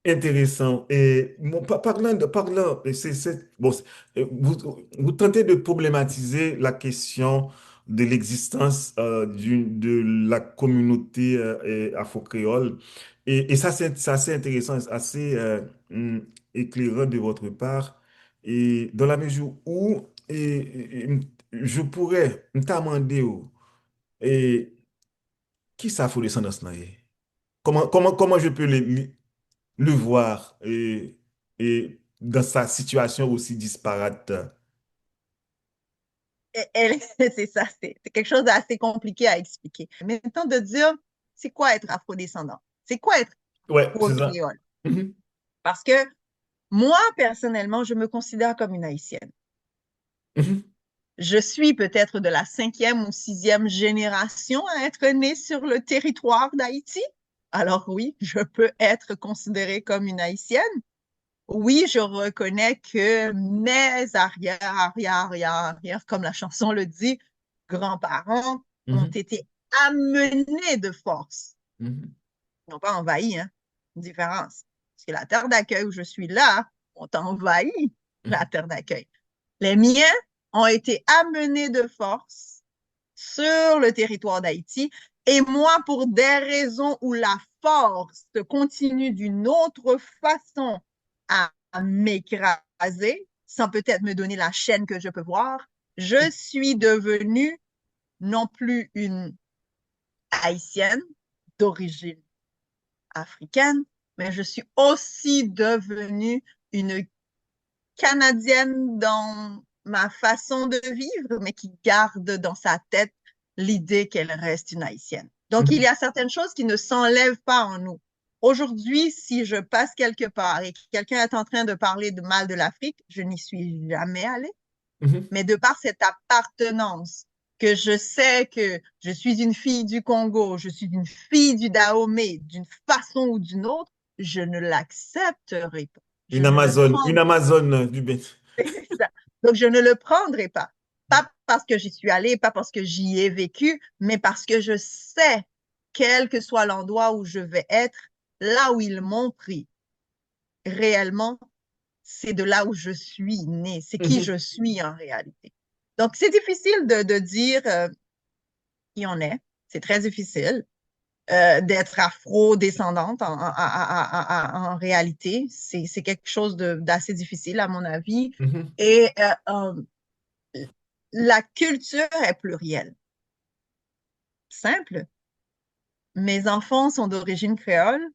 Intéressant. Et bon, parlant, bon, vous tentez de problématiser la question de l'existence de la communauté afro-créole. Et ça, c'est assez intéressant, c'est assez éclairant de votre part. Et dans la mesure où je pourrais me demander, et qui ça, afro-descendance là? Comment je peux le voir dans sa situation aussi disparate. C'est ça, c'est quelque chose d'assez compliqué à expliquer. Mais maintenant de dire, c'est quoi être afrodescendant? C'est quoi être Ouais, c'est ça. afro-créole? Mhm, Parce que moi, personnellement, je me considère comme une haïtienne. mhm, Je suis peut-être de la cinquième ou sixième génération à être née sur le territoire d'Haïti. Alors oui, je peux être considérée comme une haïtienne. Oui, je reconnais que mes arrière, arrière, arrière, arrière, comme la chanson le dit, grands-parents ont mhm, été amenés de force. mhm, Ils n'ont pas envahi, hein. Une différence. Parce que la terre d'accueil où je suis là, on envahi la mhm, terre d'accueil. Les miens ont été amenés de force sur le territoire d'Haïti. Et moi, pour des raisons où la force continue d'une autre façon à m'écraser, sans peut-être me donner la chaîne que je peux voir, je suis devenue non plus une haïtienne d'origine africaine, mais je suis aussi devenue une canadienne dans ma façon de vivre, mais qui garde dans sa tête l'idée qu'elle reste une haïtienne. Donc, il y mhm, a certaines choses qui ne s'enlèvent pas en nous. Aujourd'hui, si je passe quelque part et que quelqu'un est en train de parler de mal de l'Afrique, je n'y suis jamais allée, mhm, mais de par cette appartenance, que je sais que je suis une fille du Congo, je suis une fille du Dahomey, d'une façon ou d'une autre, je ne l'accepterai pas. Je ne le Une prendrai Amazone du bien. ça. Donc, je ne le prendrai pas. Pas parce que j'y suis allée, pas parce que j'y ai vécu, mais parce que je sais, quel que soit l'endroit où je vais être, là où ils m'ont pris, réellement, c'est de là où je suis née, c'est qui Mhm, je suis en réalité. Donc, c'est difficile de dire qui on est. C'est très difficile d'être afro-descendante en réalité. C'est quelque chose d'assez difficile, à mon avis. mhm, Et la culture est plurielle. Simple. Mes enfants sont d'origine créole.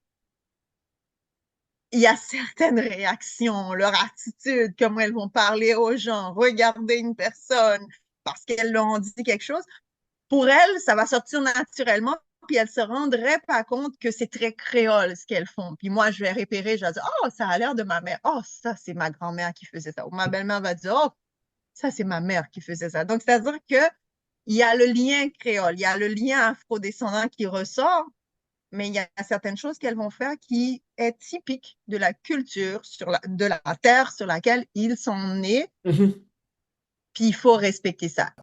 Il y a certaines réactions, leur attitude, comment elles vont parler aux gens, regarder une personne parce qu'elles leur ont dit quelque chose. Pour elles, ça va sortir naturellement, puis elles se rendraient pas compte que c'est très créole ce qu'elles font. Puis moi, je vais répérer, je vais dire, oh, ça a l'air de ma mère. Oh, ça, c'est ma grand-mère qui faisait ça. Ou ma belle-mère va dire, oh, ça, c'est ma mère qui faisait ça. Donc, c'est-à-dire que il y a le lien créole, il y a le lien afrodescendant qui ressort, mais il y a certaines choses qu'elles vont faire qui est typique de la culture de la terre sur laquelle ils sont nés, mhm. puis il faut respecter ça.